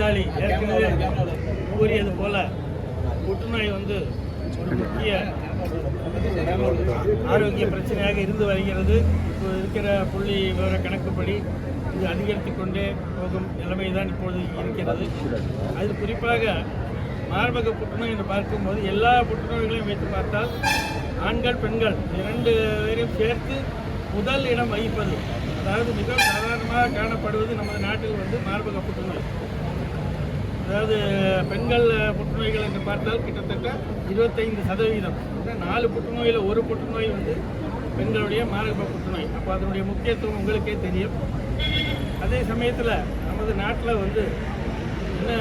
முதலாளி ஏற்கனவே கூறியது போல புற்றுநோய் ஒரு முக்கிய ஆரோக்கிய பிரச்சனையாக இருந்து வருகிறது. இப்போ இருக்கிற புள்ளி விவர கணக்குப்படி இது அதிகரித்து கொண்டே போகும் நிலைமை தான் இப்பொழுது இருக்கிறது. அது குறிப்பாக மார்பக புற்றுநோய் என்று பார்க்கும்போது எல்லா புற்றுநோய்களையும் வைத்து பார்த்தால் ஆண்கள் பெண்கள் 2 பேரையும் சேர்த்து முதல் இடம் வகிப்பது, அதாவது மிக சாதாரணமாக காணப்படுவது நமது நாட்டில் மார்பக புற்றுநோய். அதாவது பெண்கள் புற்றுநோய்கள் என்று பார்த்தால் கிட்டத்தட்ட 25%. 4 புற்றுநோயில் 1 புற்றுநோய் பெண்களுடைய மார்பக புற்றுநோய். அப்போ அதனுடைய முக்கியத்துவம் உங்களுக்கே தெரியும். அதே சமயத்தில் நமது நாட்டில் என்ன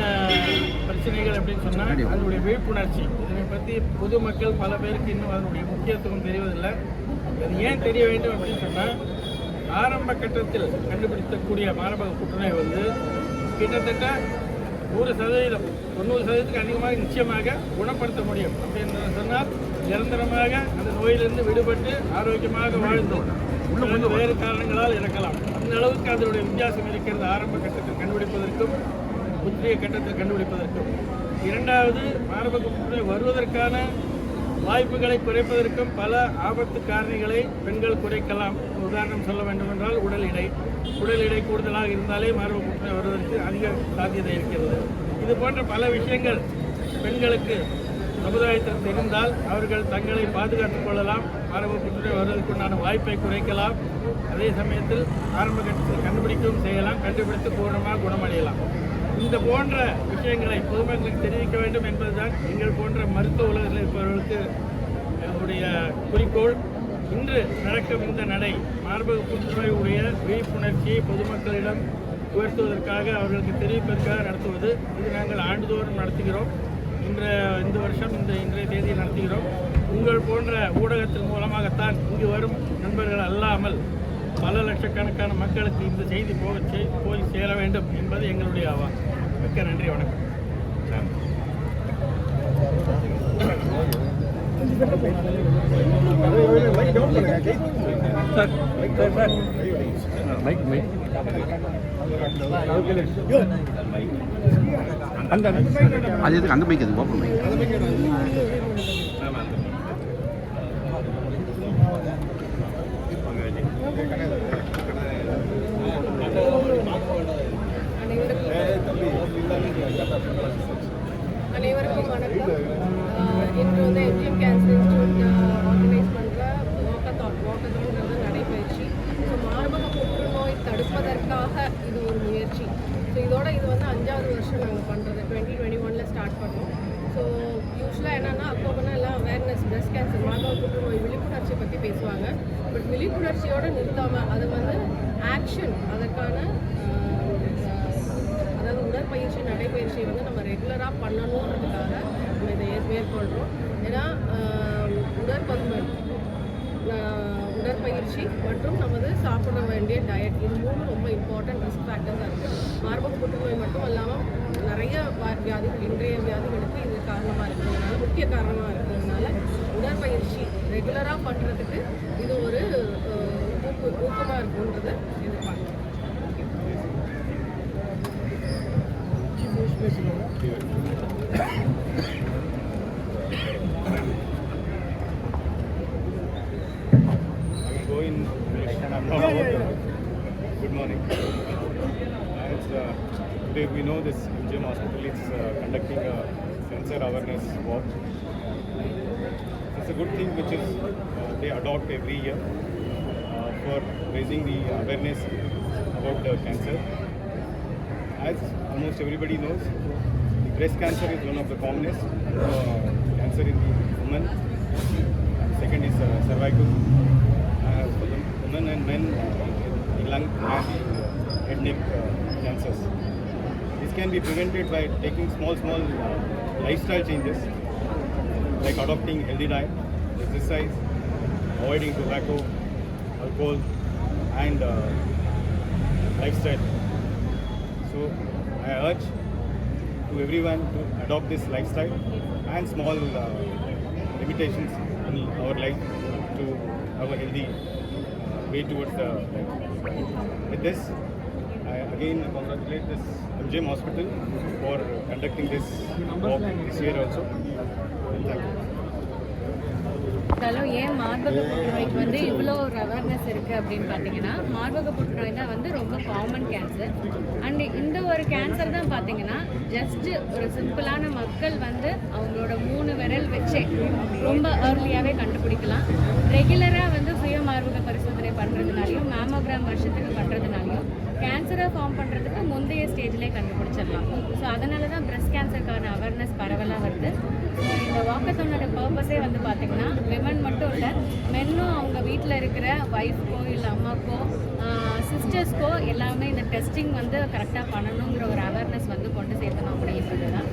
பிரச்சனைகள் அப்படின்னு சொன்னால் அதனுடைய விழிப்புணர்ச்சி. இதனை பற்றி பொதுமக்கள் பல பேருக்கு இன்னும் அதனுடைய முக்கியத்துவம் தெரிவதில்லை. அது ஏன் தெரிய வேண்டும் அப்படின்னு சொன்னால் ஆரம்ப கட்டத்தில் கண்டுபிடிக்கக்கூடிய மார்பக புற்றுநோய் கிட்டத்தட்ட 100%, 90%க்கு அதிகமாக நிச்சயமாக குணப்படுத்த முடியும். அப்படின்னு சொன்னால் நிரந்தரமாக அந்த நோயிலிருந்து விடுபட்டு ஆரோக்கியமாக வாழ்ந்தோம். வேறு காரணங்களால் இறக்கலாம். அந்த அளவுக்கு அதனுடைய வித்தியாசம் இருக்கிறது ஆரம்ப கட்டத்தில் கண்டுபிடிப்பதற்கும் முற்றிய கட்டத்தில் கண்டுபிடிப்பதற்கும். இரண்டாவது, மார்பக புற்றுநோய் வருவதற்கான வாய்ப்புகளை குறைப்பதற்கும் பல ஆபத்து காரணிகளை பெண்கள் குறைக்கலாம். உதாரணம் சொல்ல வேண்டும் என்றால் உடல் எடை கூடுதலாக இருந்தாலே மார்பக புற்றுநோய் வருவதற்கு அதிக சாத்தியதை இருக்கிறது. இது போன்ற பல விஷயங்கள் பெண்களுக்கு சமுதாயத்தில் தெரிந்தால் அவர்கள் தங்களை பாதுகாத்துக் கொள்ளலாம். மார்பக புற்றுநோய் வருவதற்குண்டான வாய்ப்பை குறைக்கலாம். அதே சமயத்தில் ஆரம்ப கட்டத்தில் கண்டுபிடிக்கவும் செய்யலாம். கண்டுபிடித்து பூர்ணமாக குணமடையலாம். இந்த போன்ற விஷயங்களை பொதுமக்களுக்கு தெரிவிக்க வேண்டும் என்பதுதான் எங்கள் போன்ற மருத்துவ உலகத்தில் இருப்பவர்களுக்கு உடைய குறிக்கோள். இன்று நடக்கும் இந்த நடை மார்பக புற்றுநோய் உடைய விழிப்புணர்ச்சியை பொதுமக்களிடம் உயர்த்துவதற்காக அவர்களுக்கு தெரிவிப்பதற்காக நடத்துவது. இது நாங்கள் ஆண்டுதோறும் நடத்துகிறோம். இந்த வருஷம் இன்றைய தேதியில் நடத்துகிறோம். உங்கள் போன்ற ஊடகத்தின் மூலமாகத்தான் இங்கு வரும் நண்பர்கள் அல்லாமல் பல லட்சக்கணக்கான மக்களுக்கு இந்த செய்தி போய் சேர வேண்டும் என்பது எங்களுடைய ஆவா. மிக்க நன்றி, வணக்கம். அது எதுக்கு அந்த மைக் அது ஓப்பன் மைக்? அனைவருக்கும் வணக்கம். இன்று எம்ஜிஎம் கேன்சர் இன்ஸ்டியூட் ஆர்கனைஸ் பண்ணுற வாக்கத்தான்ங்கிறது நடைபயிற்சி. ஸோ மார்பக புற்றுநோய் தடுப்பதற்காக இது ஒரு முயற்சி. ஸோ இது 5வது வருஷம் நாங்கள் பண்ணுறது. 2021 ஸ்டார்ட் பண்ணோம். ஸோ யூஸ்வலாக என்னென்னா அக்டோபர்னா எல்லாம் அவேர்னஸ், பிரஸ்ட் கேன்சர், மார்பக புற்றுநோய் விழிப்புணர்ச்சியை பற்றி பேசுவாங்க. பட் விழிப்புணர்ச்சியோடு நிறுத்தாமல் அது ஆக்ஷன், அதற்கான அதாவது உடற்பயிற்சி, நடைப்பயிற்சியை நம்ம ரெகுலராக பண்ணணுன்றதுக்காக நம்ம இதை மேற்கொள்கிறோம். ஏன்னா உடற்பருமன், உடற்பயிற்சி மற்றும் நமது சாப்பிட வேண்டிய டயட், இது 3 ரொம்ப இம்பார்ட்டன்ட் ரிஸ்க் ஃபேக்டர்ஸாக இருக்குது. மார்பக புற்றுநோய் மட்டும் இல்லாமல் நிறைய வியாதிகள், இன்றைய வியாதிகளுக்கு இது காரணமாக இருக்கிறதுனால, முக்கிய காரணமாக இருக்கிறதுனால உடற்பயிற்சி ரெகுலராக பண்ணுறதுக்கு இது ஒரு ஊக்கமாக இருக்குன்றதை எதிர்பார்க்குறோம். Good morning. Today we know this MGM hospital is conducting a cancer awareness walk. It's a good thing which is they adopt every year for raising the awareness about the cancer. As almost everybody knows, the breast cancer is one of the commonest cancer in the women. Second is cervical for the women, and men the lung and the head neck cancers. This can be prevented by taking small lifestyle changes like adopting healthy diet, exercise, avoiding tobacco, alcohol and lifestyle. So I urge to everyone to adopt this lifestyle and small limitations in our life to have a healthy way towards the life. With this, I again congratulate this MGM Hospital for conducting this walk this year also. Thank you. இருந்தாலும் ஏன் மார்பக புற்றுநோய்க்கு வந்து இவ்வளோ ஒரு awareness இருக்குது அப்படின்னு பார்த்தீங்கன்னா, மார்பக புற்றுநோய் தான் வந்து ரொம்ப காமன் கேன்சர். அண்ட் இந்த ஒரு கேன்சர் தான் பார்த்தீங்கன்னா ஜஸ்ட்டு ஒரு சிம்பிளான மக்கள் வந்து அவங்களோட 3 விரல் வச்சே ரொம்ப ஏர்லியாகவே கண்டுபிடிக்கலாம். ரெகுலராக வந்து சுய மார்பக பரிசோதனை பண்ணுறதுனாலையும் மேமோகிராம் வருஷத்துக்கு பண்ணுறதுனாலையும் கேன்சரை ஃபார்ம் பண்ணுறதுக்கு முந்தைய ஸ்டேஜ்லேயே கண்டுபிடிச்சிடலாம். ஸோ அதனால தான் பிரஸ்ட் கேன்சருக்கான அவேர்னஸ் பரவலாக வருது. இந்த வாக்கத்தோனோட பர்பஸே வந்து பார்த்திங்கன்னா விமன் மட்டும் இல்லை, மென்னும் அவங்க வீட்டில் இருக்கிற ஒய்ஃப்க்கோ இல்லை அம்மாக்கோ சிஸ்டர்ஸ்க்கோ எல்லாமே இந்த டெஸ்டிங் வந்து கரெக்டாக பண்ணணுங்கிற ஒரு அவேர்னஸ் வந்து கொண்டு சேர்த்தணும் அப்படின்றது தான்.